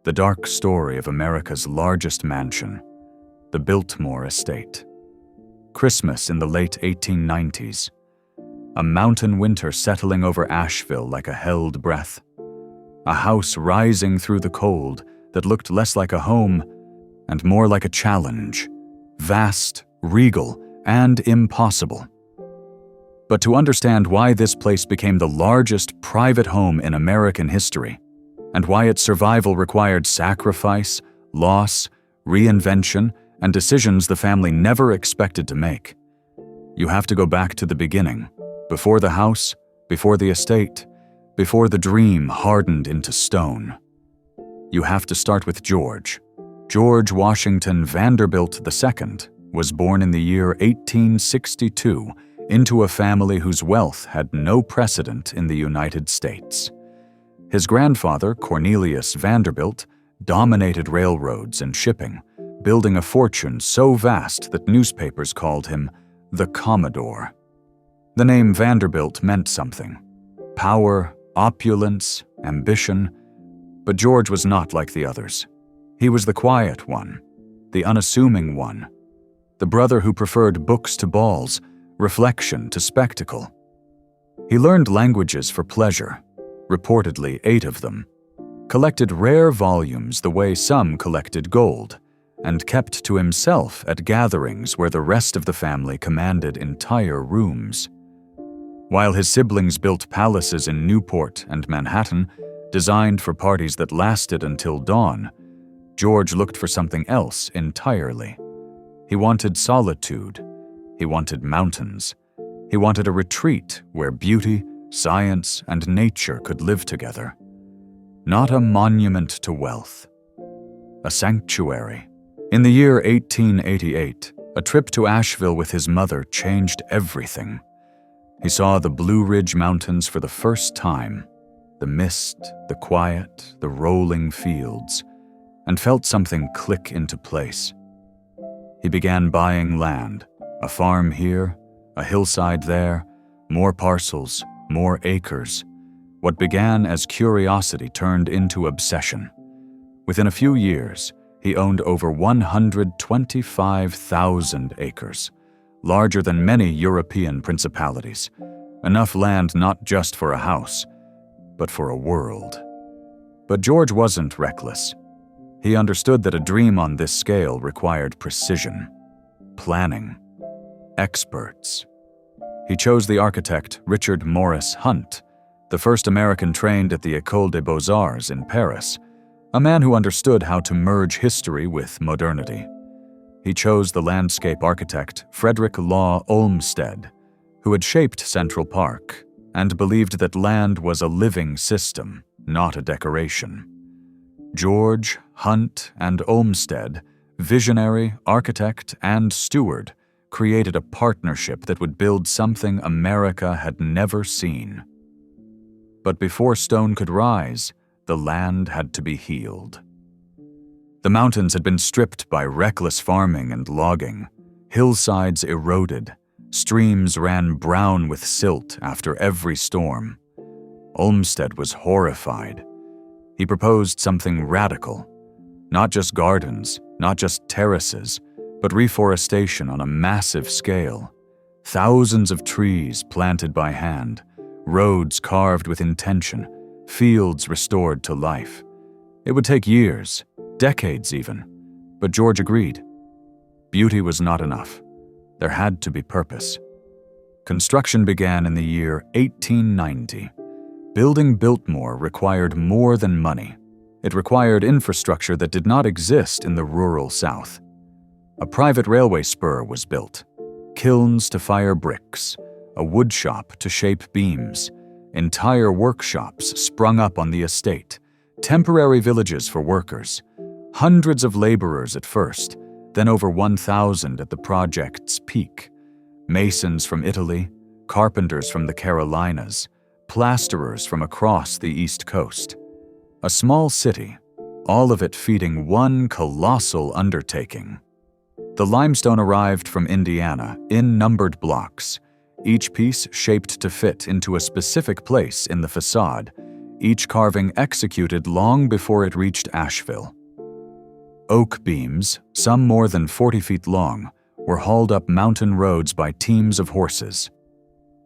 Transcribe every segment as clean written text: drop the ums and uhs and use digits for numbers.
the dark story of America's largest mansion, the Biltmore Estate. Christmas in the late 1890s. A mountain winter settling over Asheville like a held breath. A house rising through the cold that looked less like a home and more like a challenge. Vast, regal, and impossible. But to understand why this place became the largest private home in American history, and why its survival required sacrifice, loss, reinvention, and decisions the family never expected to make, you have to go back to the beginning, before the house, before the estate, before the dream hardened into stone. You have to start with George. George Washington Vanderbilt II was born in the year 1862 into a family whose wealth had no precedent in the United States. His grandfather, Cornelius Vanderbilt, dominated railroads and shipping, building a fortune so vast that newspapers called him the Commodore. The name Vanderbilt meant something: power, opulence, ambition. But George was not like the others. He was the quiet one, the unassuming one, the brother who preferred books to balls, reflection to spectacle. He learned languages for pleasure, reportedly 8 of them, collected rare volumes the way some collected gold, and kept to himself at gatherings where the rest of the family commanded entire rooms. While his siblings built palaces in Newport and Manhattan, designed for parties that lasted until dawn, George looked for something else entirely. He wanted solitude. He wanted mountains. He wanted a retreat where beauty, science, and nature could live together. Not a monument to wealth. A sanctuary. In the year 1888, a trip to Asheville with his mother changed everything. He saw the Blue Ridge Mountains for the first time, the mist, the quiet, the rolling fields, and felt something click into place. He began buying land, a farm here, a hillside there, more parcels, more acres. What began as curiosity turned into obsession. Within a few years, he owned over 125,000 acres, larger than many European principalities, enough land not just for a house, but for a world. But George wasn't reckless. He understood that a dream on this scale required precision, planning, experts. He chose the architect Richard Morris Hunt, the first American trained at the École des Beaux-Arts in Paris, a man who understood how to merge history with modernity. He chose the landscape architect Frederick Law Olmsted, who had shaped Central Park and believed that land was a living system, not a decoration. George, Hunt, and Olmsted, visionary, architect, and steward, created a partnership that would build something America had never seen. But before stone could rise, the land had to be healed. The mountains had been stripped by reckless farming and logging, hillsides eroded, streams ran brown with silt after every storm. Olmsted was horrified. He proposed something radical. Not just gardens, not just terraces, but reforestation on a massive scale. Thousands of trees planted by hand, roads carved with intention, fields restored to life. It would take years, decades even, but George agreed. Beauty was not enough. There had to be purpose. Construction began in the year 1890. Building Biltmore required more than money. It required infrastructure that did not exist in the rural South. A private railway spur was built, kilns to fire bricks, a wood shop to shape beams. Entire workshops sprung up on the estate, temporary villages for workers, hundreds of laborers at first, then over 1,000 at the project's peak. Masons from Italy, carpenters from the Carolinas, plasterers from across the East Coast. A small city, all of it feeding one colossal undertaking. The limestone arrived from Indiana in numbered blocks, each piece shaped to fit into a specific place in the facade, each carving executed long before it reached Asheville. Oak beams, some more than 40 feet long, were hauled up mountain roads by teams of horses.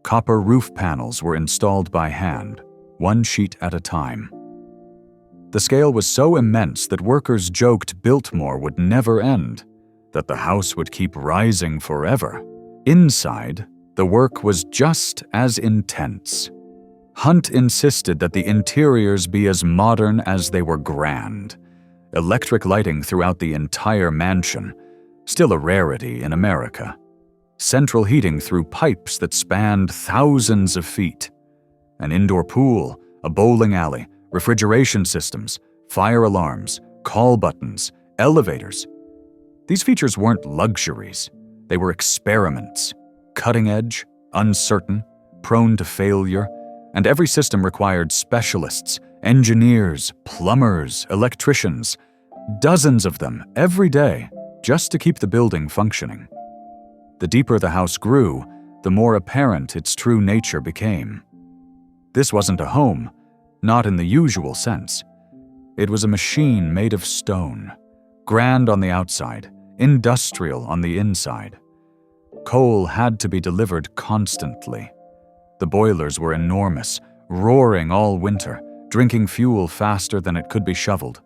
Copper roof panels were installed by hand, one sheet at a time. The scale was so immense that workers joked Biltmore would never end, that the house would keep rising forever. Inside, the work was just as intense. Hunt insisted that the interiors be as modern as they were grand. Electric lighting throughout the entire mansion, still a rarity in America. Central heating through pipes that spanned thousands of feet. An indoor pool, a bowling alley, refrigeration systems, fire alarms, call buttons, elevators. These features weren't luxuries. They were experiments. Cutting edge, uncertain, prone to failure, and every system required specialists, engineers, plumbers, electricians, dozens of them every day, just to keep the building functioning. The deeper the house grew, the more apparent its true nature became. This wasn't a home, not in the usual sense. It was a machine made of stone, grand on the outside, industrial on the inside. Coal had to be delivered constantly. The boilers were enormous, roaring all winter, drinking fuel faster than it could be shoveled.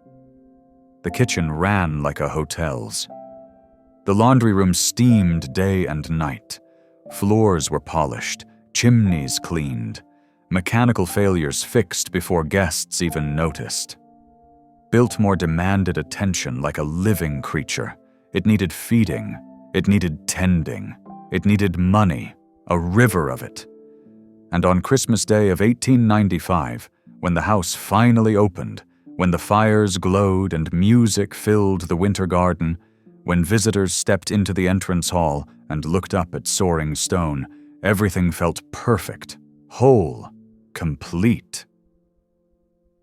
The kitchen ran like a hotel's. The laundry room steamed day and night. Floors were polished, chimneys cleaned, mechanical failures fixed before guests even noticed. Biltmore demanded attention like a living creature. It needed feeding. It needed tending. It needed money, a river of it. And on Christmas Day of 1895, when the house finally opened, when the fires glowed and music filled the winter garden, when visitors stepped into the entrance hall and looked up at soaring stone, everything felt perfect, whole, complete.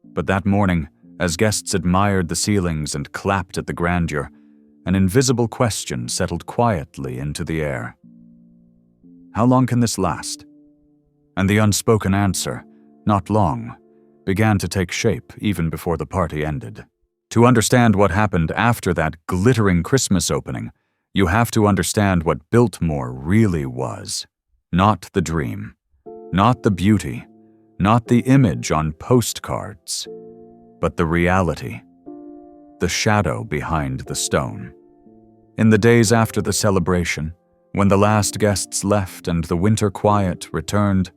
But that morning, as guests admired the ceilings and clapped at the grandeur, an invisible question settled quietly into the air. How long can this last? And the unspoken answer, not long, began to take shape even before the party ended. To understand what happened after that glittering Christmas opening, you have to understand what Biltmore really was. Not the dream, not the beauty, not the image on postcards, but the reality, the shadow behind the stone. In the days after the celebration, when the last guests left and the winter quiet returned,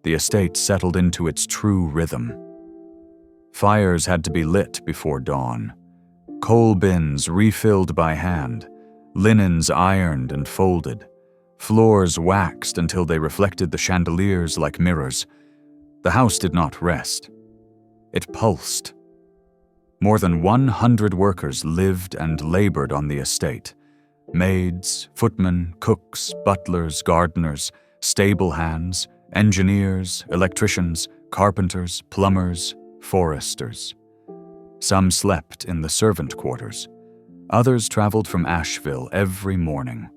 the estate settled into its true rhythm. Fires had to be lit before dawn, coal bins refilled by hand, linens ironed and folded, floors waxed until they reflected the chandeliers like mirrors. The house did not rest. It pulsed. More than 100 workers lived and labored on the estate. Maids, footmen, cooks, butlers, gardeners, stable hands, engineers, electricians, carpenters, plumbers, foresters. Some slept in the servant quarters. Others traveled from Asheville every morning.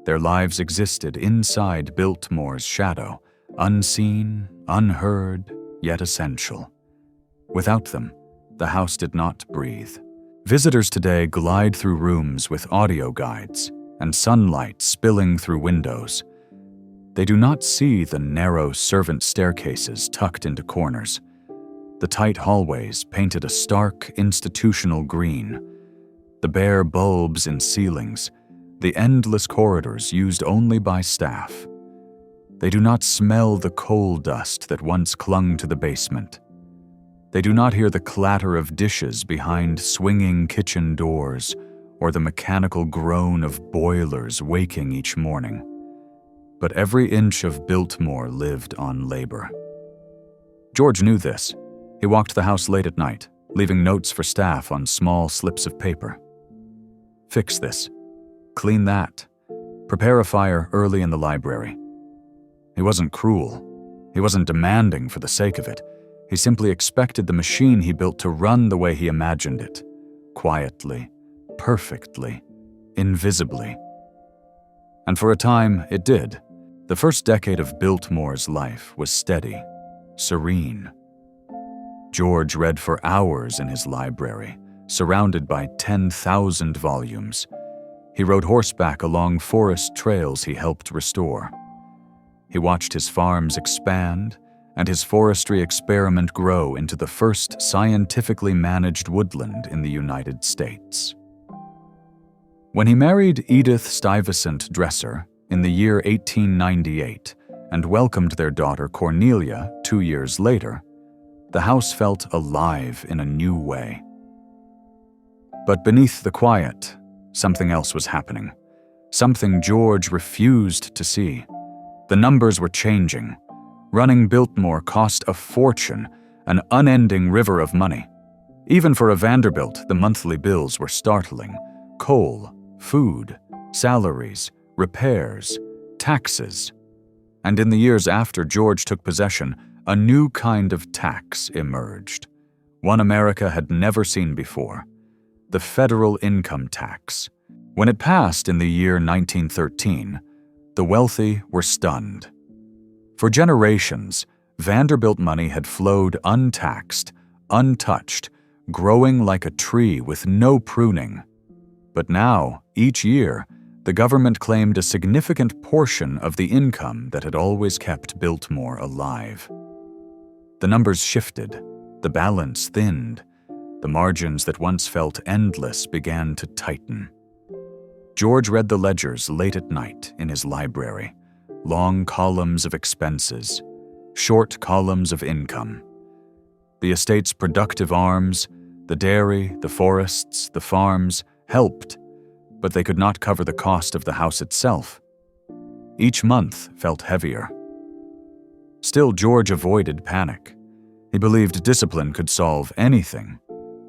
Their lives existed inside Biltmore's shadow, unseen, unheard, yet essential. Without them, the house did not breathe. Visitors today glide through rooms with audio guides and sunlight spilling through windows. They do not see the narrow servant staircases tucked into corners, the tight hallways painted a stark institutional green, the bare bulbs in ceilings, the endless corridors used only by staff. They do not smell the coal dust that once clung to the basement. They do not hear the clatter of dishes behind swinging kitchen doors or the mechanical groan of boilers waking each morning. But every inch of Biltmore lived on labor. George knew this. He walked the house late at night, leaving notes for staff on small slips of paper. Fix this. Clean that. Prepare a fire early in the library. He wasn't cruel. He wasn't demanding for the sake of it. He simply expected the machine he built to run the way he imagined it. Quietly, perfectly, invisibly. And for a time, it did. The first decade of Biltmore's life was steady, serene. George read for hours in his library, surrounded by 10,000 volumes. He rode horseback along forest trails he helped restore. He watched his farms expand and his forestry experiment grow into the first scientifically managed woodland in the United States. When he married Edith Stuyvesant Dresser in the year 1898 and welcomed their daughter Cornelia 2 years later, the house felt alive in a new way. But beneath the quiet, something else was happening, something George refused to see. The numbers were changing. Running Biltmore cost a fortune, an unending river of money. Even for a Vanderbilt, the monthly bills were startling. Coal, food, salaries, repairs, taxes. And in the years after George took possession, a new kind of tax emerged, one America had never seen before: the federal income tax. When it passed in the year 1913, the wealthy were stunned. For generations, Vanderbilt money had flowed untaxed, untouched, growing like a tree with no pruning. But now, each year, the government claimed a significant portion of the income that had always kept Biltmore alive. The numbers shifted, the balance thinned, the margins that once felt endless began to tighten. George read the ledgers late at night in his library, long columns of expenses, short columns of income. The estate's productive arms, the dairy, the forests, the farms, helped, but they could not cover the cost of the house itself. Each month felt heavier. Still, George avoided panic. He believed discipline could solve anything.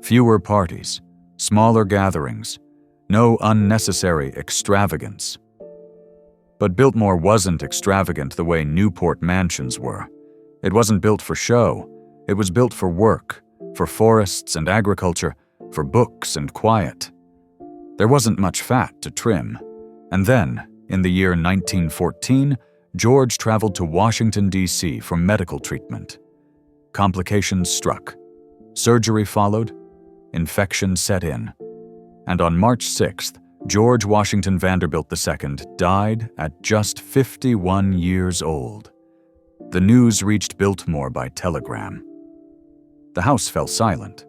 Fewer parties, smaller gatherings, no unnecessary extravagance. But Biltmore wasn't extravagant the way Newport mansions were. It wasn't built for show. It was built for work, for forests and agriculture, for books and quiet. There wasn't much fat to trim. And then, in the year 1914, George traveled to Washington, D.C. for medical treatment. Complications struck. Surgery followed. Infection set in. And on March 6th, George Washington Vanderbilt II died at just 51 years old. The news reached Biltmore by telegram. The house fell silent.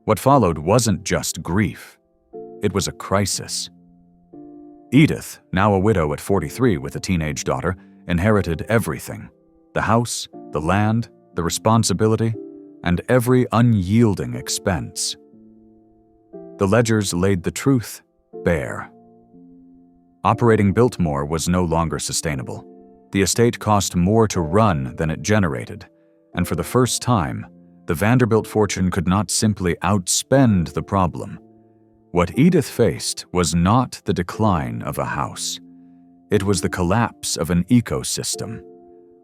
What followed wasn't just grief. It was a crisis. Edith, now a widow at 43 with a teenage daughter, inherited everything: the house, the land, the responsibility, and every unyielding expense. The ledgers laid the truth bare. Operating Biltmore was no longer sustainable. The estate cost more to run than it generated, and for the first time, the Vanderbilt fortune could not simply outspend the problem. What Edith faced was not the decline of a house. It was the collapse of an ecosystem,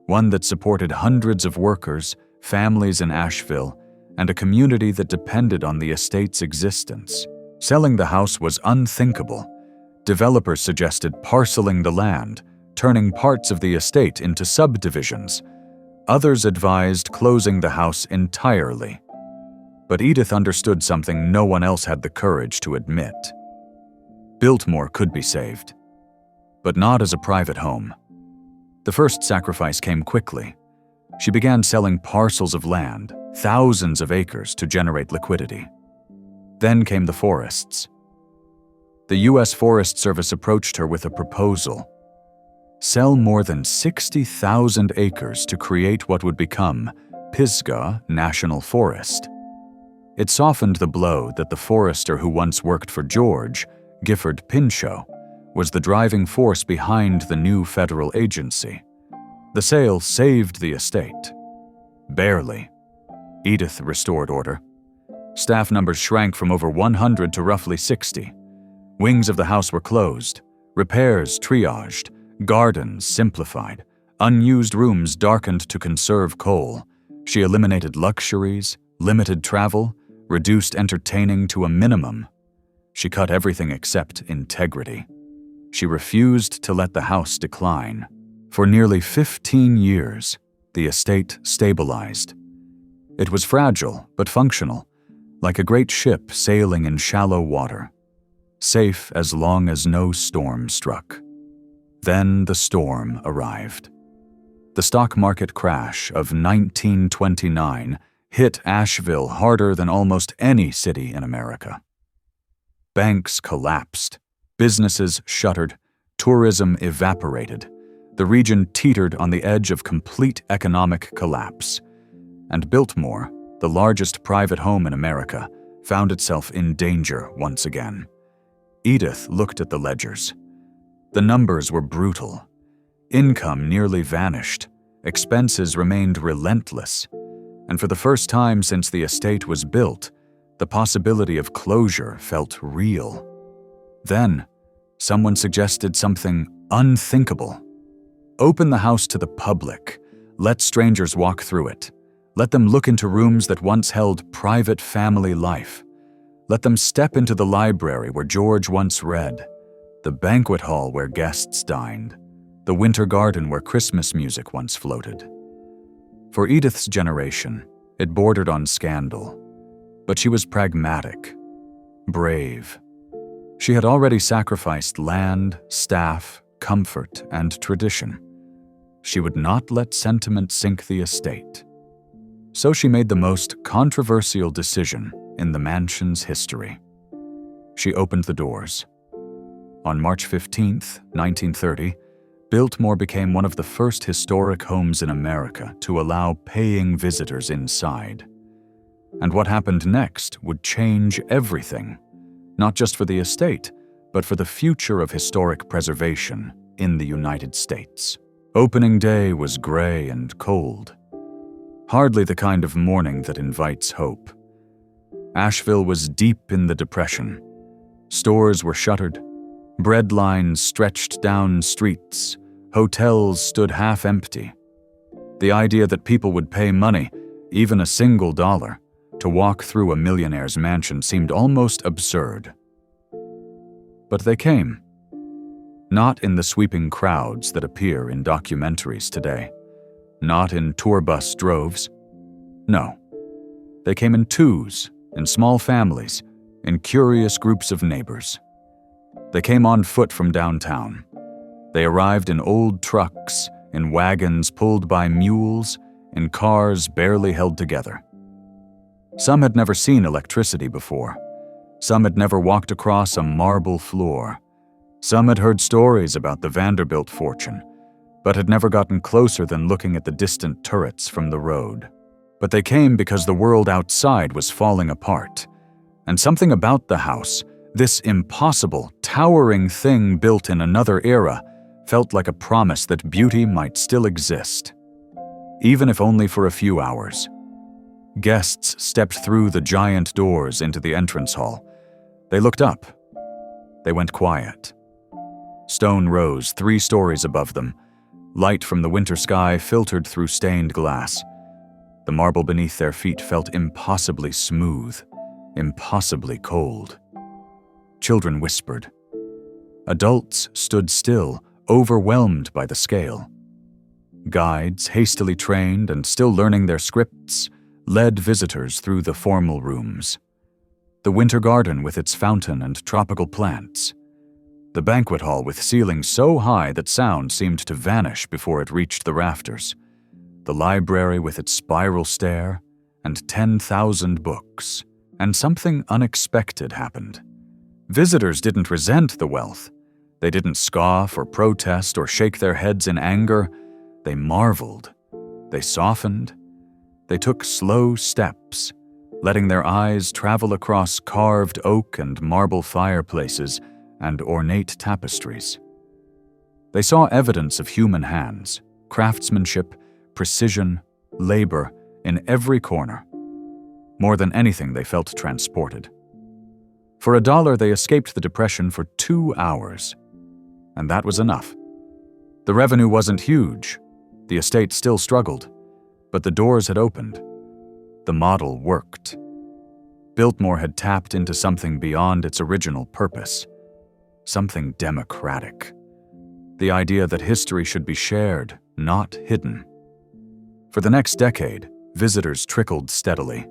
one that supported hundreds of workers, families in Asheville, and a community that depended on the estate's existence. Selling the house was unthinkable. Developers suggested parceling the land, turning parts of the estate into subdivisions. Others advised closing the house entirely. But Edith understood something no one else had the courage to admit. Biltmore could be saved, but not as a private home. The first sacrifice came quickly. She began selling parcels of land, thousands of acres, to generate liquidity. Then came the forests. The U.S. Forest Service approached her with a proposal: sell more than 60,000 acres to create what would become Pisgah National Forest. It softened the blow that the forester who once worked for George, Gifford Pinchot, was the driving force behind the new federal agency. The sale saved the estate. Barely. Edith restored order. Staff numbers shrank from over 100 to roughly 60. Wings of the house were closed, repairs triaged, gardens simplified, unused rooms darkened to conserve coal. She eliminated luxuries, limited travel, reduced entertaining to a minimum. She cut everything except integrity. She refused to let the house decline. For nearly 15 years, the estate stabilized. It was fragile but functional, like a great ship sailing in shallow water, safe as long as no storm struck. Then the storm arrived. The stock market crash of 1929 hit Asheville harder than almost any city in America. Banks collapsed, businesses shuttered, tourism evaporated. The region teetered on the edge of complete economic collapse. And Biltmore, the largest private home in America, found itself in danger once again. Edith looked at the ledgers. The numbers were brutal. Income nearly vanished. Expenses remained relentless. And for the first time since the estate was built, the possibility of closure felt real. Then, someone suggested something unthinkable. Open the house to the public. Let strangers walk through it. Let them look into rooms that once held private family life. Let them step into the library where George once read, the banquet hall where guests dined, the winter garden where Christmas music once floated. For Edith's generation, it bordered on scandal, but she was pragmatic, brave. She had already sacrificed land, staff, comfort, and tradition. She would not let sentiment sink the estate. So she made the most controversial decision in the mansion's history. She opened the doors. On March 15, 1930, Biltmore became one of the first historic homes in America to allow paying visitors inside. And what happened next would change everything, not just for the estate, but for the future of historic preservation in the United States. Opening day was gray and cold. Hardly the kind of morning that invites hope. Asheville was deep in the Depression. Stores were shuttered. Bread lines stretched down streets. Hotels stood half empty. The idea that people would pay money, even a single $1, to walk through a millionaire's mansion seemed almost absurd. But they came. Not in the sweeping crowds that appear in documentaries today. Not in tour bus droves. No. They came in twos, in small families, in curious groups of neighbors. They came on foot from downtown. They arrived in old trucks, in wagons pulled by mules, in cars barely held together. Some had never seen electricity before. Some had never walked across a marble floor. Some had heard stories about the Vanderbilt fortune, but had never gotten closer than looking at the distant turrets from the road. But they came because the world outside was falling apart, and something about the house, this impossible, towering thing built in another era, felt like a promise that beauty might still exist, even if only for a few hours. Guests stepped through the giant doors into the entrance hall. They looked up. They went quiet. Stone rose 3 stories above them. Light from the winter sky filtered through stained glass. The marble beneath their feet felt impossibly smooth, impossibly cold. Children whispered. Adults stood still, overwhelmed by the scale. Guides, hastily trained and still learning their scripts, led visitors through the formal rooms. The winter garden with its fountain and tropical plants. The banquet hall with ceilings so high that sound seemed to vanish before it reached the rafters. The library with its spiral stair and 10,000 books. And something unexpected happened. Visitors didn't resent the wealth. They didn't scoff or protest or shake their heads in anger. They marveled. They softened. They took slow steps, letting their eyes travel across carved oak and marble fireplaces and ornate tapestries. They saw evidence of human hands, craftsmanship, precision, labor in every corner. More than anything, they felt transported. For $1, they escaped the Depression for 2 hours. And that was enough. The revenue wasn't huge. The estate still struggled. But the doors had opened. The model worked. Biltmore had tapped into something beyond its original purpose. Something democratic. The idea that history should be shared, not hidden. For the next decade, visitors trickled steadily.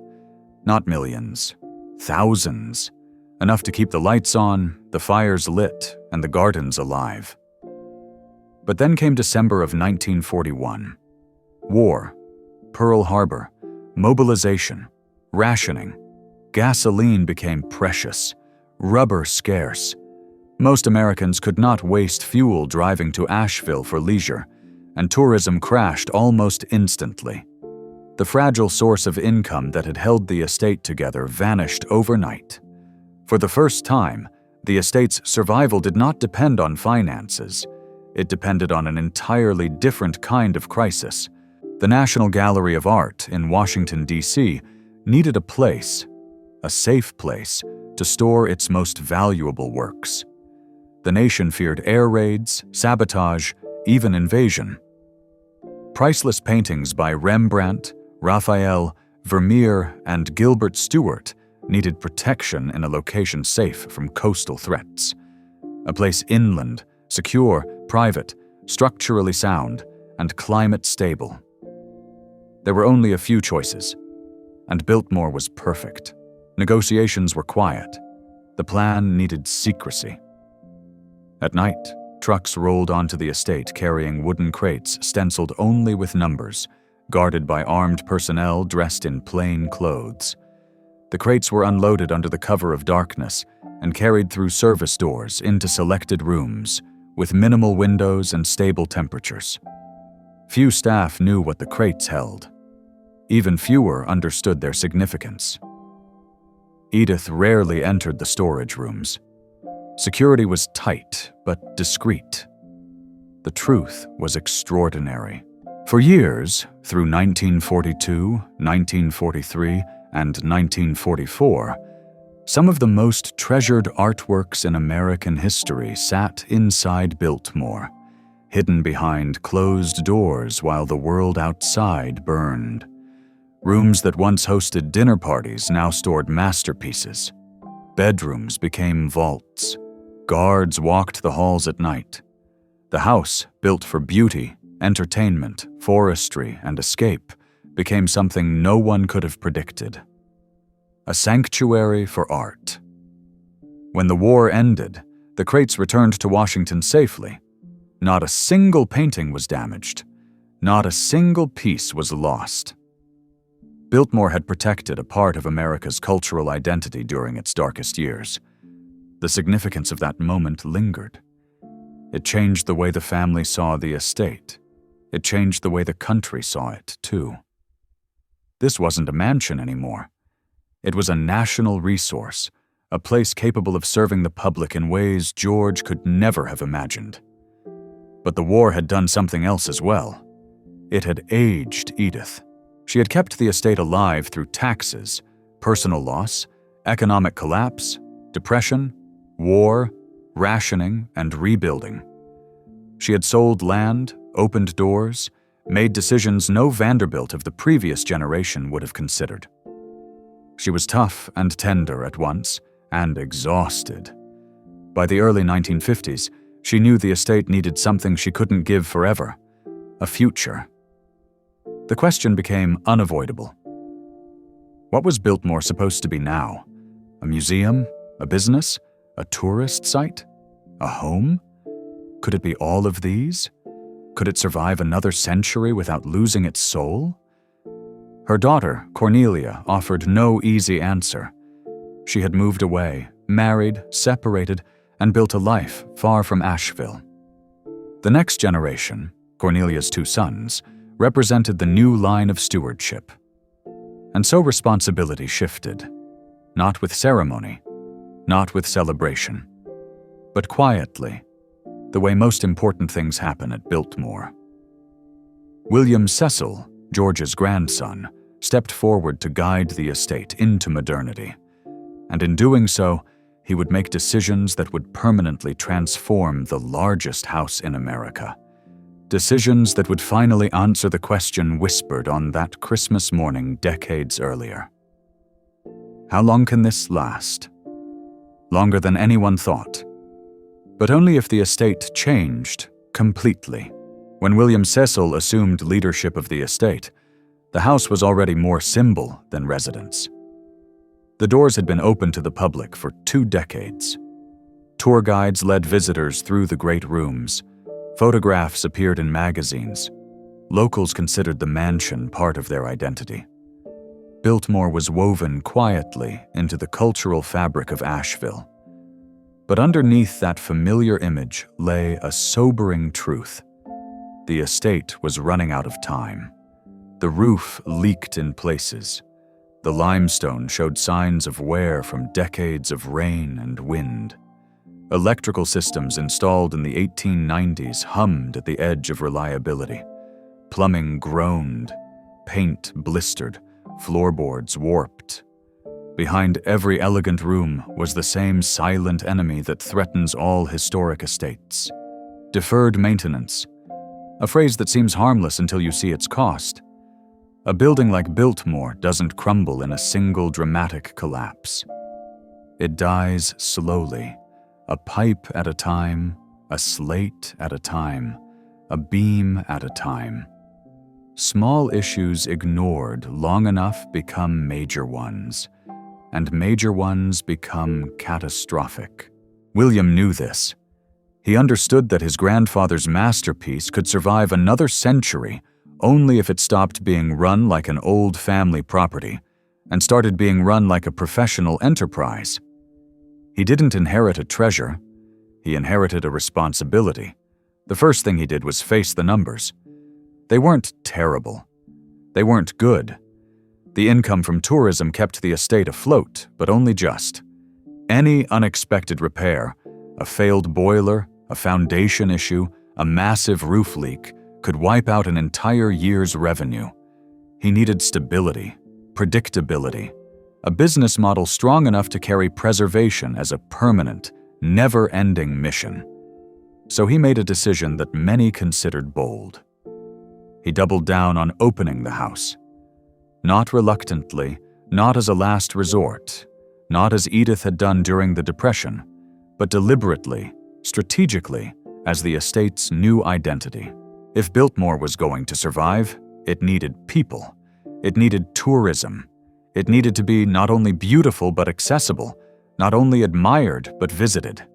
Not millions, thousands. Enough to keep the lights on, the fires lit, and the gardens alive. But then came December of 1941. War, Pearl Harbor, mobilization, rationing. Gasoline became precious, rubber scarce. Most Americans could not waste fuel driving to Asheville for leisure, and tourism crashed almost instantly. The fragile source of income that had held the estate together vanished overnight. For the first time, the estate's survival did not depend on finances. It depended on an entirely different kind of crisis. The National Gallery of Art in Washington, D.C. needed a place, a safe place, to store its most valuable works. The nation feared air raids, sabotage, even invasion. Priceless paintings by Rembrandt, Raphael, Vermeer, and Gilbert Stuart needed protection in a location safe from coastal threats. A place inland, secure, private, structurally sound, and climate stable. There were only a few choices, and Biltmore was perfect. Negotiations were quiet. The plan needed secrecy. At night, trucks rolled onto the estate carrying wooden crates stenciled only with numbers, guarded by armed personnel dressed in plain clothes. The crates were unloaded under the cover of darkness and carried through service doors into selected rooms, with minimal windows and stable temperatures. Few staff knew what the crates held. Even fewer understood their significance. Edith rarely entered the storage rooms. Security was tight, but discreet. The truth was extraordinary. For years, through 1942, 1943, and 1944, some of the most treasured artworks in American history sat inside Biltmore, hidden behind closed doors while the world outside burned. Rooms that once hosted dinner parties now stored masterpieces. Bedrooms became vaults. Guards walked the halls at night. The house, built for beauty, entertainment, forestry, and escape, became something no one could have predicted. A sanctuary for art. When the war ended, the crates returned to Washington safely. Not a single painting was damaged. Not a single piece was lost. Biltmore had protected a part of America's cultural identity during its darkest years. The significance of that moment lingered. It changed the way the family saw the estate. It changed the way the country saw it, too. This wasn't a mansion anymore. It was a national resource, a place capable of serving the public in ways George could never have imagined. But the war had done something else as well. It had aged Edith. She had kept the estate alive through taxes, personal loss, economic collapse, depression, war, rationing, and rebuilding. She had sold land, opened doors, made decisions no Vanderbilt of the previous generation would have considered. She was tough and tender at once, and exhausted. By the early 1950s, she knew the estate needed something she couldn't give forever, a future. The question became unavoidable. What was Biltmore supposed to be now? A museum? A business? A tourist site? A home? Could it be all of these? Could it survive another century without losing its soul? Her daughter, Cornelia, offered no easy answer. She had moved away, married, separated, and built a life far from Asheville. The next generation, Cornelia's two sons, represented the new line of stewardship. And so responsibility shifted, not with ceremony, not with celebration, but quietly, the way most important things happen at Biltmore. William Cecil, George's grandson, stepped forward to guide the estate into modernity, and in doing so, he would make decisions that would permanently transform the largest house in America. Decisions that would finally answer the question whispered on that Christmas morning decades earlier. How long can this last? Longer than anyone thought. But only if the estate changed completely. When William Cecil assumed leadership of the estate, The house was already more symbol than residence. The doors had been open to the public for 2 decades. Tour guides led visitors through the great rooms. Photographs appeared in magazines. Locals considered the mansion part of their identity. Biltmore was woven quietly into the cultural fabric of Asheville. But underneath that familiar image lay a sobering truth. The estate was running out of time. The roof leaked in places. The limestone showed signs of wear from decades of rain and wind. Electrical systems installed in the 1890s hummed at the edge of reliability. Plumbing groaned, paint blistered, floorboards warped. Behind every elegant room was the same silent enemy that threatens all historic estates: deferred maintenance, a phrase that seems harmless until you see its cost. A building like Biltmore doesn't crumble in a single dramatic collapse. It dies slowly, a pipe at a time, a slate at a time, a beam at a time. Small issues ignored long enough become major ones, and major ones become catastrophic. William knew this. He understood that his grandfather's masterpiece could survive another century only if it stopped being run like an old family property and started being run like a professional enterprise. He didn't inherit a treasure. He inherited a responsibility. The first thing he did was face the numbers. They weren't terrible. They weren't good. The income from tourism kept the estate afloat, but only just. Any unexpected repair, a failed boiler, a foundation issue, a massive roof leak, could wipe out an entire year's revenue. He needed stability, predictability, a business model strong enough to carry preservation as a permanent, never-ending mission. So he made a decision that many considered bold. He doubled down on opening the house. Not reluctantly, not as a last resort, not as Edith had done during the Depression, but deliberately, strategically, as the estate's new identity. If Biltmore was going to survive, it needed people. It needed tourism. It needed to be not only beautiful but accessible, not only admired but visited.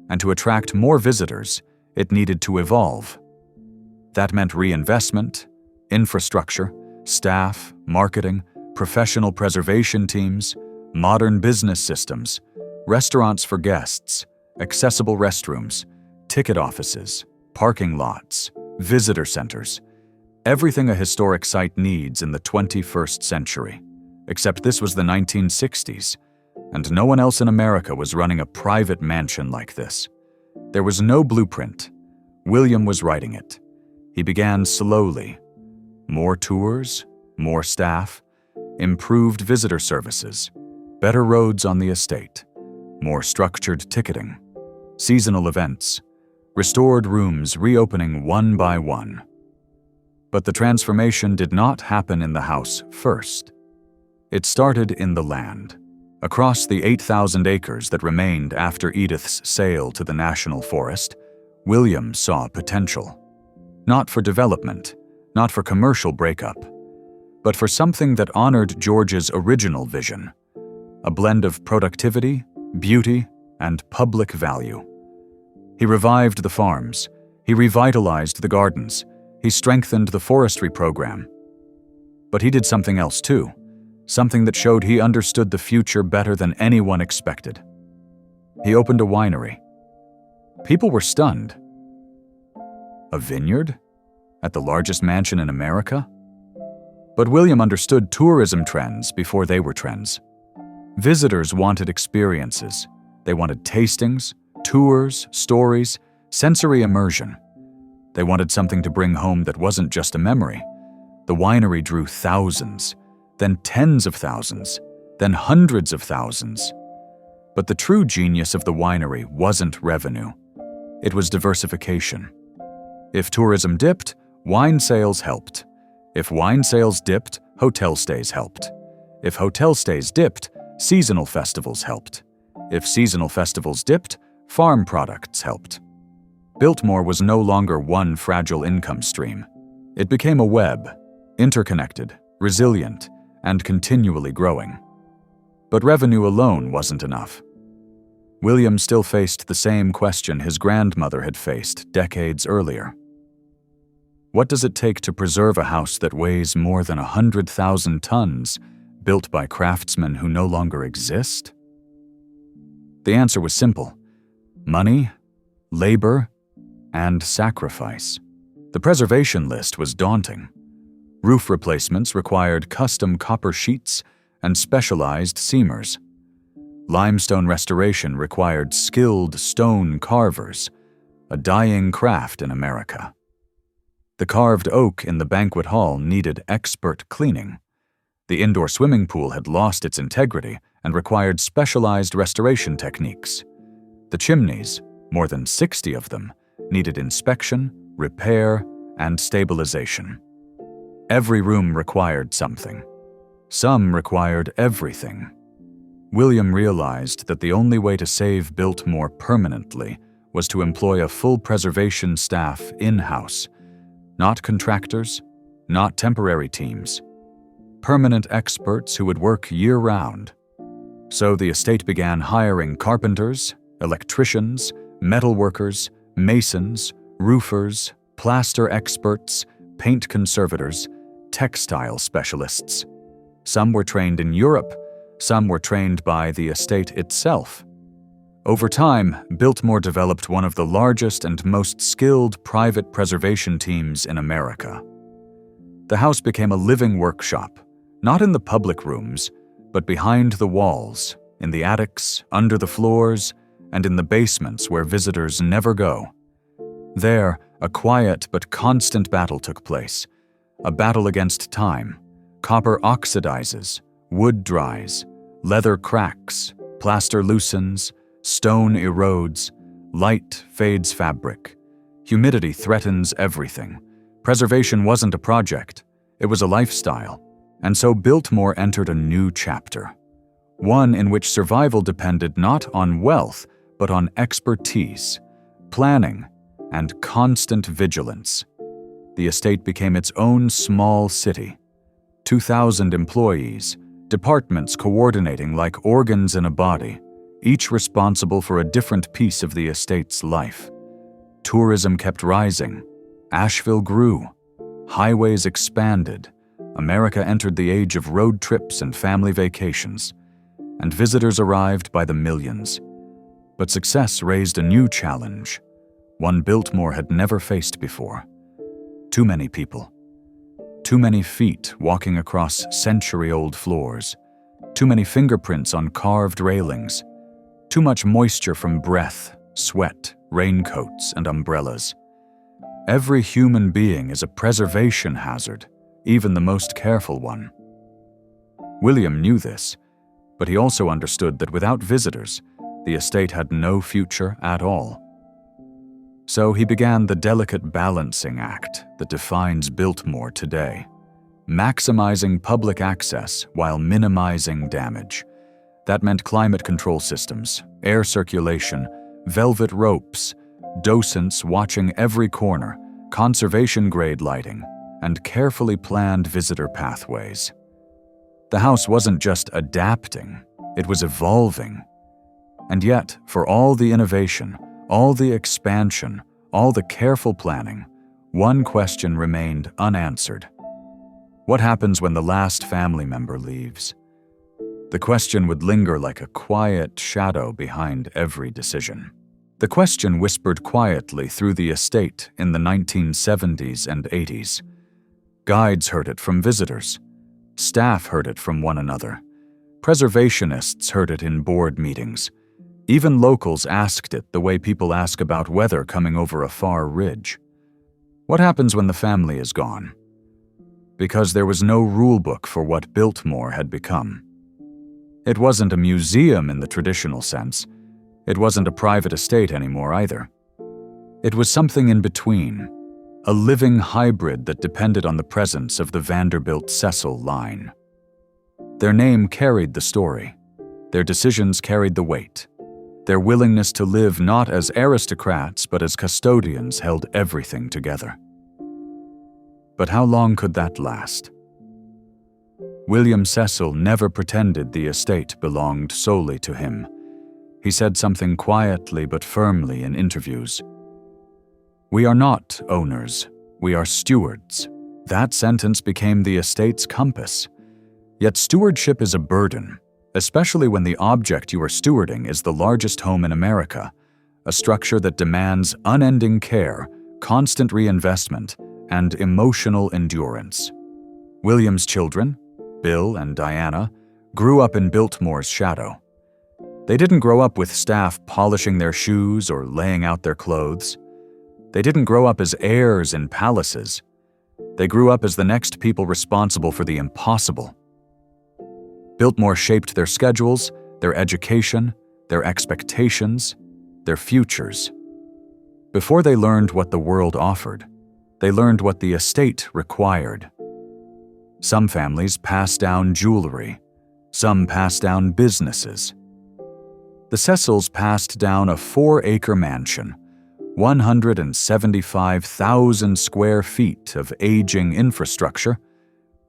And to attract more visitors, it needed to evolve. That meant reinvestment, infrastructure, staff, marketing, professional preservation teams, modern business systems, restaurants for guests, accessible restrooms, ticket offices, parking lots, visitor centers, everything a historic site needs in the 21st century. Except this was the 1960s, and no one else in America was running a private mansion like this. There was no blueprint. William was writing it. He began slowly. More tours, more staff, improved visitor services, better roads on the estate, more structured ticketing, seasonal events, restored rooms reopening one by one. But the transformation did not happen in the house first. It started in the land. Across the 8,000 acres that remained after Edith's sale to the National Forest, William saw potential. Not for development, not for commercial breakup, but for something that honored George's original vision, a blend of productivity, beauty, and public value. He revived the farms, he revitalized the gardens, he strengthened the forestry program. But he did something else too, something that showed he understood the future better than anyone expected. He opened a winery. People were stunned. A vineyard? At the largest mansion in America? But William understood tourism trends before they were trends. Visitors wanted experiences. They wanted tastings, tours, stories, sensory immersion. They wanted something to bring home that wasn't just a memory. The winery drew thousands, then tens of thousands, then hundreds of thousands. But the true genius of the winery wasn't revenue. It was diversification. If tourism dipped, wine sales helped. If wine sales dipped, hotel stays helped. If hotel stays dipped, seasonal festivals helped. If seasonal festivals dipped, farm products helped. Biltmore was no longer one fragile income stream. It became a web, interconnected, resilient, and continually growing. But revenue alone wasn't enough. William still faced the same question his grandmother had faced decades earlier. What does it take to preserve a house that weighs more than 100,000 tons, built by craftsmen who no longer exist? The answer was simple: money, labor, and sacrifice. The preservation list was daunting. Roof replacements required custom copper sheets and specialized seamers. Limestone restoration required skilled stone carvers, a dying craft in America. The carved oak in the banquet hall needed expert cleaning. The indoor swimming pool had lost its integrity and required specialized restoration techniques. The chimneys, more than 60 of them, needed inspection, repair, and stabilization. Every room required something. Some required everything. William realized that the only way to save Biltmore permanently was to employ a full preservation staff in-house. Not contractors, not temporary teams. Permanent experts who would work year-round. So the estate began hiring carpenters, electricians, metalworkers, masons, roofers, plaster experts, paint conservators, textile specialists. Some were trained in Europe, some were trained by the estate itself. Over time, Biltmore developed one of the largest and most skilled private preservation teams in America. The house became a living workshop, not in the public rooms, but behind the walls, in the attics, under the floors, and in the basements where visitors never go. There, a quiet but constant battle took place, a battle against time. Copper oxidizes, wood dries, leather cracks, plaster loosens, stone erodes, light fades fabric. Humidity threatens everything. Preservation wasn't a project, it was a lifestyle, and so Biltmore entered a new chapter. One in which survival depended not on wealth, but on expertise, planning, and constant vigilance. The estate became its own small city. 2,000 employees, departments coordinating like organs in a body, each responsible for a different piece of the estate's life. Tourism kept rising. Asheville grew. Highways expanded. America entered the age of road trips and family vacations, and visitors arrived by the millions. But success raised a new challenge, one Biltmore had never faced before. Too many people. Too many feet walking across century-old floors. Too many fingerprints on carved railings. Too much moisture from breath, sweat, raincoats, and umbrellas. Every human being is a preservation hazard, even the most careful one. William knew this, but he also understood that without visitors, the estate had no future at all. So he began the delicate balancing act that defines Biltmore today, maximizing public access while minimizing damage. That meant climate control systems, air circulation, velvet ropes, docents watching every corner, conservation-grade lighting, and carefully planned visitor pathways. The house wasn't just adapting, it was evolving. And yet, for all the innovation, all the expansion, all the careful planning, one question remained unanswered. What happens when the last family member leaves? The question would linger like a quiet shadow behind every decision. The question whispered quietly through the estate in the 1970s and 80s. Guides heard it from visitors. Staff heard it from one another. Preservationists heard it in board meetings. Even locals asked it the way people ask about weather coming over a far ridge. What happens when the family is gone? Because there was no rulebook for what Biltmore had become. It wasn't a museum in the traditional sense. It wasn't a private estate anymore either. It was something in between, a living hybrid that depended on the presence of the Vanderbilt-Cecil line. Their name carried the story. Their decisions carried the weight. Their willingness to live not as aristocrats but as custodians held everything together. But how long could that last? William Cecil never pretended the estate belonged solely to him. He said something quietly but firmly in interviews. "We are not owners, we are stewards." That sentence became the estate's compass. Yet stewardship is a burden, especially when the object you are stewarding is the largest home in America, a structure that demands unending care, constant reinvestment, and emotional endurance. William's children, Bill and Diana, grew up in Biltmore's shadow. They didn't grow up with staff polishing their shoes or laying out their clothes. They didn't grow up as heirs in palaces. They grew up as the next people responsible for the impossible. Biltmore shaped their schedules, their education, their expectations, their futures. Before they learned what the world offered, they learned what the estate required. Some families passed down jewelry. Some passed down businesses. The Cecils passed down a 4-acre mansion, 175,000 square feet of aging infrastructure,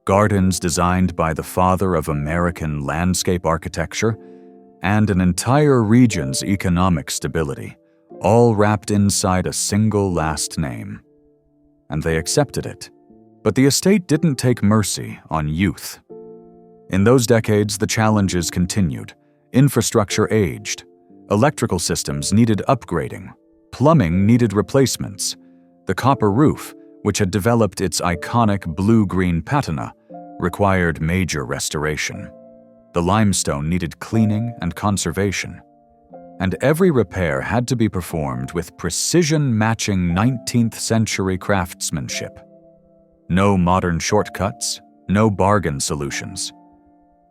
gardens designed by the father of American landscape architecture, and an entire region's economic stability, all wrapped inside a single last name. And they accepted it. But the estate didn't take mercy on youth. In those decades, the challenges continued. Infrastructure aged. Electrical systems needed upgrading. Plumbing needed replacements. The copper roof, which had developed its iconic blue-green patina, required major restoration. The limestone needed cleaning and conservation. And every repair had to be performed with precision-matching 19th-century craftsmanship. No modern shortcuts, no bargain solutions.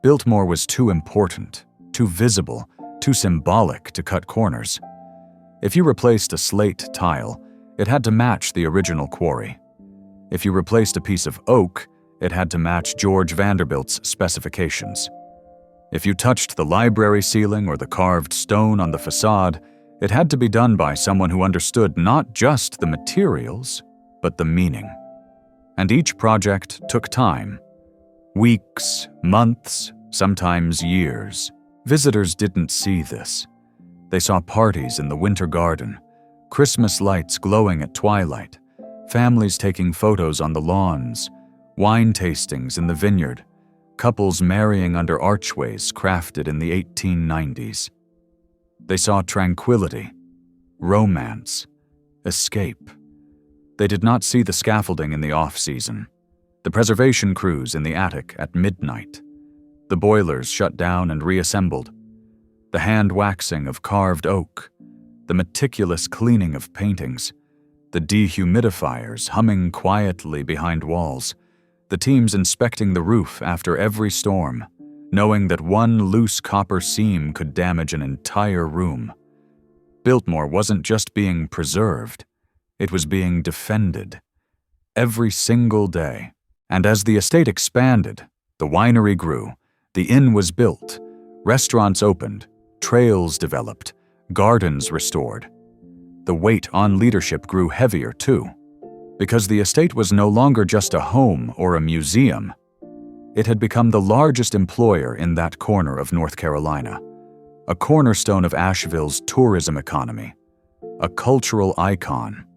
Biltmore was too important, too visible, too symbolic to cut corners. If you replaced a slate tile, it had to match the original quarry. If you replaced a piece of oak, it had to match George Vanderbilt's specifications. If you touched the library ceiling or the carved stone on the facade, it had to be done by someone who understood not just the materials, but the meaning. And each project took time. Weeks, months, sometimes years. Visitors didn't see this. They saw parties in the winter garden, Christmas lights glowing at twilight, families taking photos on the lawns, wine tastings in the vineyard, couples marrying under archways crafted in the 1890s. They saw tranquility, romance, escape. They did not see the scaffolding in the off-season, the preservation crews in the attic at midnight, the boilers shut down and reassembled, the hand-waxing of carved oak, the meticulous cleaning of paintings, the dehumidifiers humming quietly behind walls, the teams inspecting the roof after every storm, knowing that one loose copper seam could damage an entire room. Biltmore wasn't just being preserved, it was being defended. Every single day. And as the estate expanded, the winery grew, the inn was built, restaurants opened, trails developed, gardens restored. The weight on leadership grew heavier too, because the estate was no longer just a home or a museum. It had become the largest employer in that corner of North Carolina, a cornerstone of Asheville's tourism economy, a cultural icon,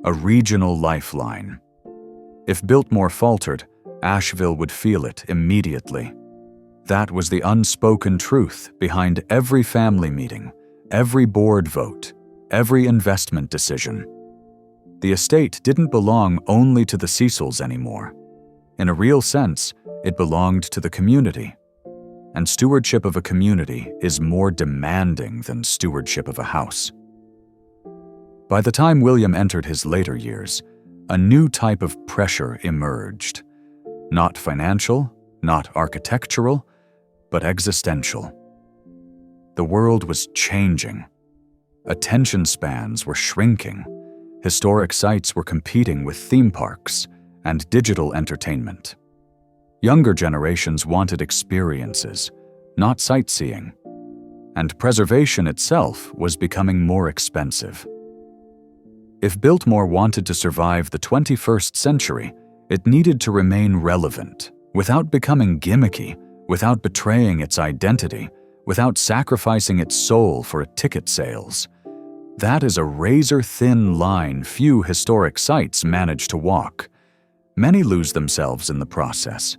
a regional lifeline. If Biltmore faltered, Asheville would feel it immediately. That was the unspoken truth behind every family meeting, every board vote, every investment decision. The estate didn't belong only to the Cecils anymore. In a real sense, it belonged to the community. And stewardship of a community is more demanding than stewardship of a house. By the time William entered his later years, a new type of pressure emerged. Not financial, not architectural, but existential. The world was changing. Attention spans were shrinking. Historic sites were competing with theme parks and digital entertainment. Younger generations wanted experiences, not sightseeing. And preservation itself was becoming more expensive. If Biltmore wanted to survive the 21st century, it needed to remain relevant, without becoming gimmicky, without betraying its identity, without sacrificing its soul for ticket sales. That is a razor-thin line few historic sites manage to walk. Many lose themselves in the process.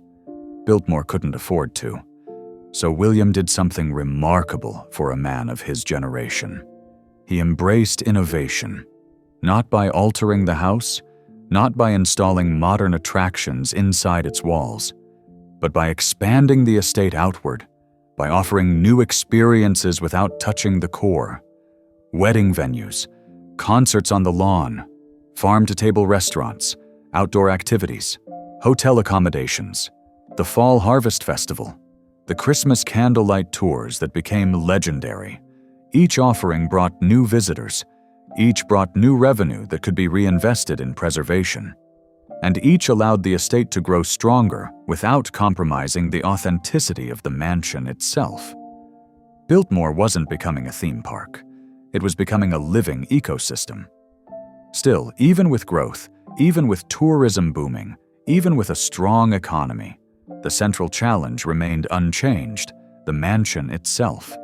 Biltmore couldn't afford to. So William did something remarkable for a man of his generation. He embraced innovation, not by altering the house, not by installing modern attractions inside its walls, but by expanding the estate outward, by offering new experiences without touching the core. Wedding venues, concerts on the lawn, farm-to-table restaurants, outdoor activities, hotel accommodations, the Fall Harvest Festival, the Christmas candlelight tours that became legendary. Each offering brought new visitors, each brought new revenue that could be reinvested in preservation, and each allowed the estate to grow stronger without compromising the authenticity of the mansion itself. Biltmore wasn't becoming a theme park. It was becoming a living ecosystem. Still, even with growth, even with tourism booming, even with a strong economy, the central challenge remained unchanged: the mansion itself.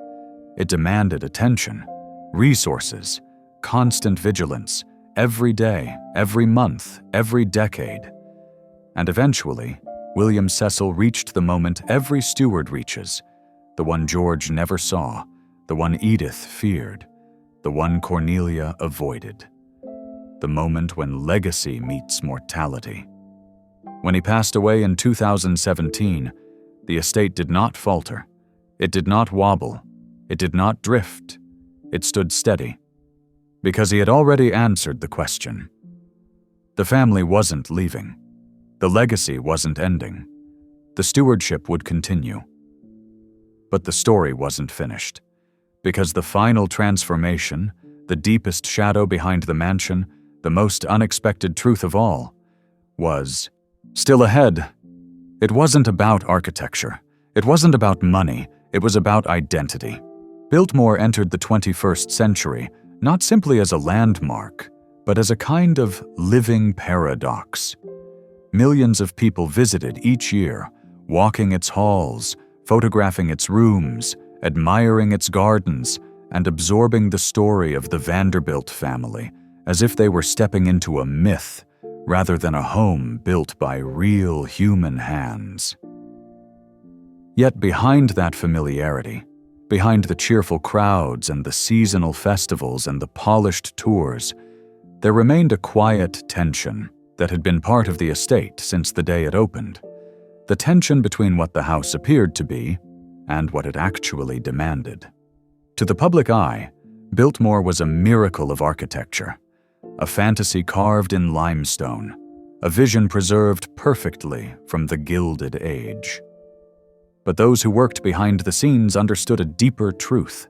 It demanded attention, resources, constant vigilance, every day, every month, every decade. And eventually, William Cecil reached the moment every steward reaches, the one George never saw, the one Edith feared, the one Cornelia avoided. The moment when legacy meets mortality. When he passed away in 2017, the estate did not falter. It did not wobble. It did not drift. It stood steady. Because he had already answered the question. The family wasn't leaving. The legacy wasn't ending. The stewardship would continue. But the story wasn't finished. Because the final transformation, the deepest shadow behind the mansion, the most unexpected truth of all, was still ahead. It wasn't about architecture. It wasn't about money. It was about identity. Biltmore entered the 21st century not simply as a landmark, but as a kind of living paradox. Millions of people visited each year, walking its halls, photographing its rooms, admiring its gardens, and absorbing the story of the Vanderbilt family as if they were stepping into a myth rather than a home built by real human hands. Yet behind that familiarity, behind the cheerful crowds and the seasonal festivals and the polished tours, there remained a quiet tension that had been part of the estate since the day it opened. The tension between what the house appeared to be and what it actually demanded. To the public eye, Biltmore was a miracle of architecture, a fantasy carved in limestone, a vision preserved perfectly from the Gilded Age. But those who worked behind the scenes understood a deeper truth.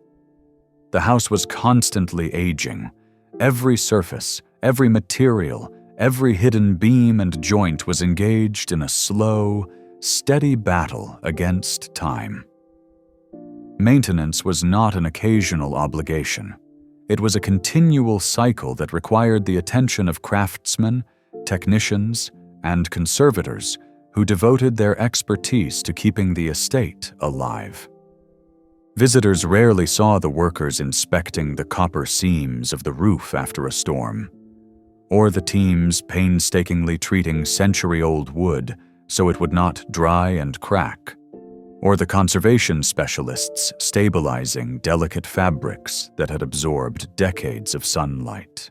The house was constantly aging. Every surface, every material, every hidden beam and joint was engaged in a slow, steady battle against time. Maintenance was not an occasional obligation. It was a continual cycle that required the attention of craftsmen, technicians, and conservators who devoted their expertise to keeping the estate alive. Visitors rarely saw the workers inspecting the copper seams of the roof after a storm, or the teams painstakingly treating century-old wood so it would not dry and crack, or the conservation specialists stabilizing delicate fabrics that had absorbed decades of sunlight.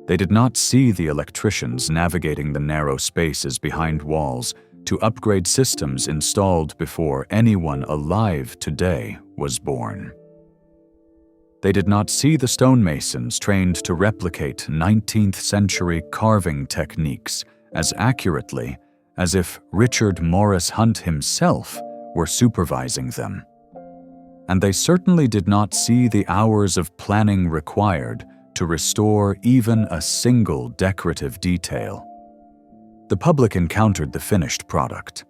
They did not see the electricians navigating the narrow spaces behind walls to upgrade systems installed before anyone alive today was born. They did not see the stonemasons trained to replicate 19th century carving techniques as accurately as if Richard Morris Hunt himself were supervising them. And they certainly did not see the hours of planning required to restore even a single decorative detail. The public encountered the finished product,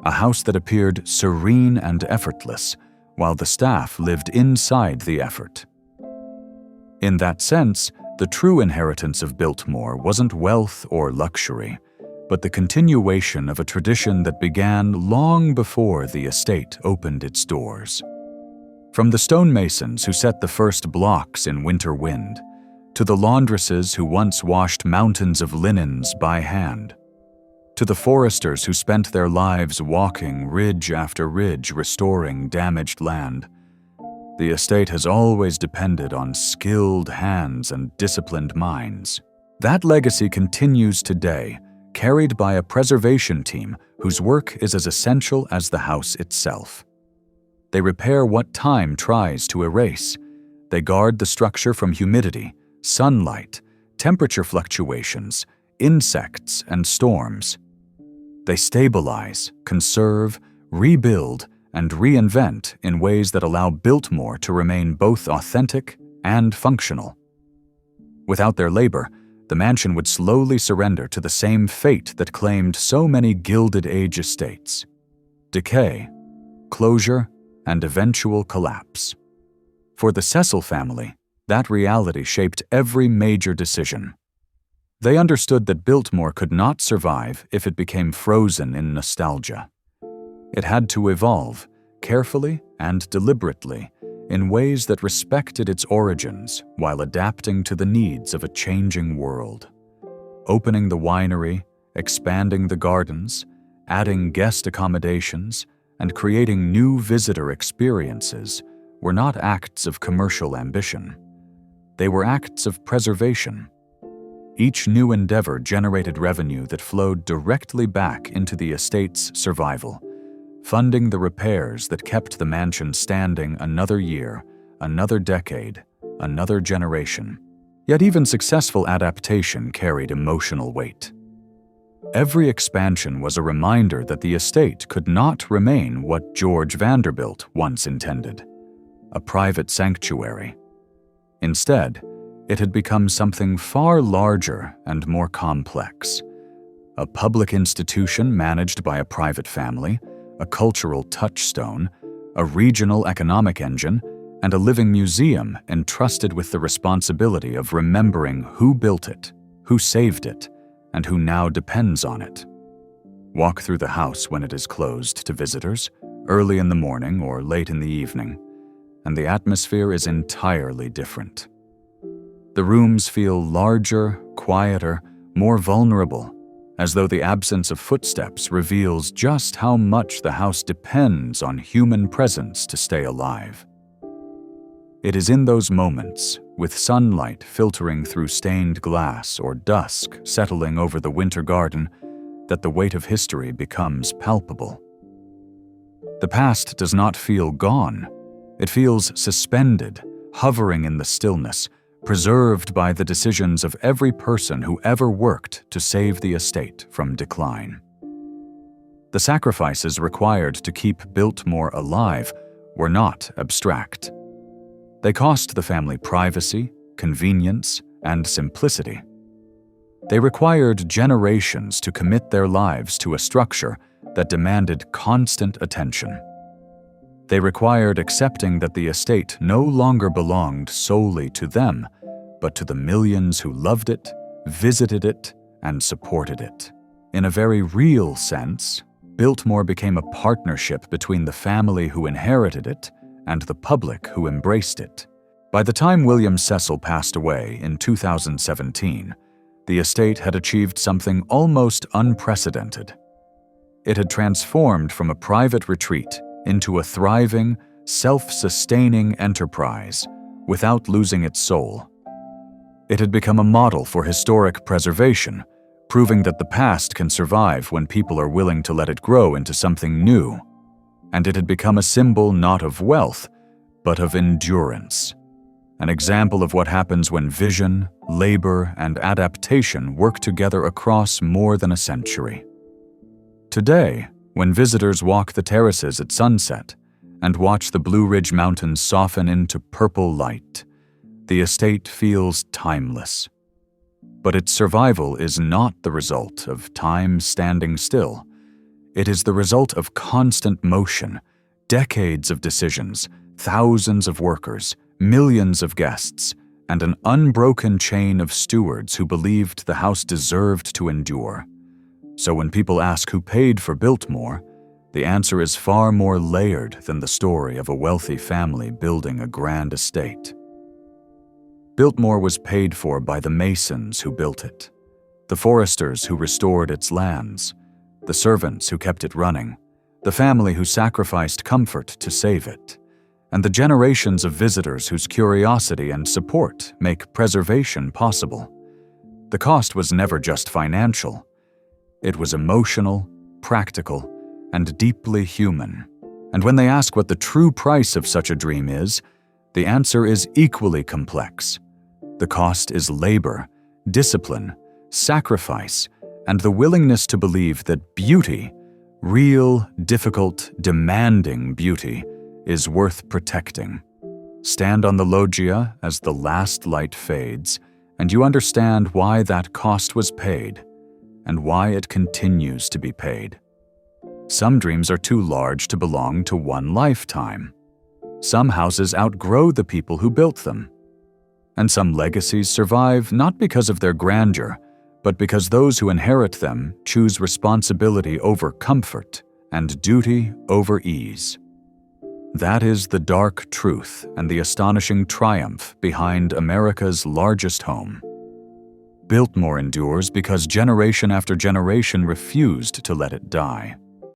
a house that appeared serene and effortless, while the staff lived inside the effort. In that sense, the true inheritance of Biltmore wasn't wealth or luxury, but the continuation of a tradition that began long before the estate opened its doors. From the stonemasons who set the first blocks in winter wind, to the laundresses who once washed mountains of linens by hand, to the foresters who spent their lives walking ridge after ridge restoring damaged land, the estate has always depended on skilled hands and disciplined minds. That legacy continues today, carried by a preservation team whose work is as essential as the house itself. They repair what time tries to erase. They guard the structure from humidity, sunlight, temperature fluctuations, insects, and storms. They stabilize, conserve, rebuild, and reinvent in ways that allow Biltmore to remain both authentic and functional. Without their labor, the mansion would slowly surrender to the same fate that claimed so many Gilded Age estates: decay, closure, and eventual collapse. For the Cecil family, that reality shaped every major decision. They understood that Biltmore could not survive if it became frozen in nostalgia. It had to evolve, carefully and deliberately, in ways that respected its origins while adapting to the needs of a changing world. Opening the winery, expanding the gardens, adding guest accommodations, and creating new visitor experiences were not acts of commercial ambition. They were acts of preservation. Each new endeavor generated revenue that flowed directly back into the estate's survival, funding the repairs that kept the mansion standing another year, another decade, another generation. Yet even successful adaptation carried emotional weight. Every expansion was a reminder that the estate could not remain what George Vanderbilt once intended, a private sanctuary. Instead, it had become something far larger and more complex. A public institution managed by a private family, a cultural touchstone, a regional economic engine, and a living museum entrusted with the responsibility of remembering who built it, who saved it, and who now depends on it. Walk through the house when it is closed to visitors, early in the morning or late in the evening, and the atmosphere is entirely different. The rooms feel larger, quieter, more vulnerable, as though the absence of footsteps reveals just how much the house depends on human presence to stay alive. It is in those moments, with sunlight filtering through stained glass or dusk settling over the winter garden, that the weight of history becomes palpable. The past does not feel gone. It feels suspended, hovering in the stillness, preserved by the decisions of every person who ever worked to save the estate from decline. The sacrifices required to keep Biltmore alive were not abstract. They cost the family privacy, convenience, and simplicity. They required generations to commit their lives to a structure that demanded constant attention. They required accepting that the estate no longer belonged solely to them, but to the millions who loved it, visited it, and supported it. In a very real sense, Biltmore became a partnership between the family who inherited it and the public who embraced it. By the time William Cecil passed away in 2017, the estate had achieved something almost unprecedented. It had transformed from a private retreat into a thriving, self-sustaining enterprise without losing its soul. It had become a model for historic preservation, proving that the past can survive when people are willing to let it grow into something new. And it had become a symbol not of wealth, but of endurance. An example of what happens when vision, labor, and adaptation work together across more than a century. Today, when visitors walk the terraces at sunset and watch the Blue Ridge Mountains soften into purple light, the estate feels timeless. But its survival is not the result of time standing still. It is the result of constant motion, decades of decisions, thousands of workers, millions of guests, and an unbroken chain of stewards who believed the house deserved to endure. So when people ask who paid for Biltmore, the answer is far more layered than the story of a wealthy family building a grand estate. Biltmore was paid for by the masons who built it, the foresters who restored its lands, the servants who kept it running, the family who sacrificed comfort to save it, and the generations of visitors whose curiosity and support make preservation possible. The cost was never just financial. It was emotional, practical, and deeply human. And when they ask what the true price of such a dream is, the answer is equally complex. The cost is labor, discipline, sacrifice, and the willingness to believe that beauty, real, difficult, demanding beauty, is worth protecting. Stand on the loggia as the last light fades, and you understand why that cost was paid, and why it continues to be paid. Some dreams are too large to belong to one lifetime. Some houses outgrow the people who built them. And some legacies survive not because of their grandeur, but because those who inherit them choose responsibility over comfort and duty over ease. That is the dark truth and the astonishing triumph behind America's largest home. Biltmore endures because generation after generation refused to let it die.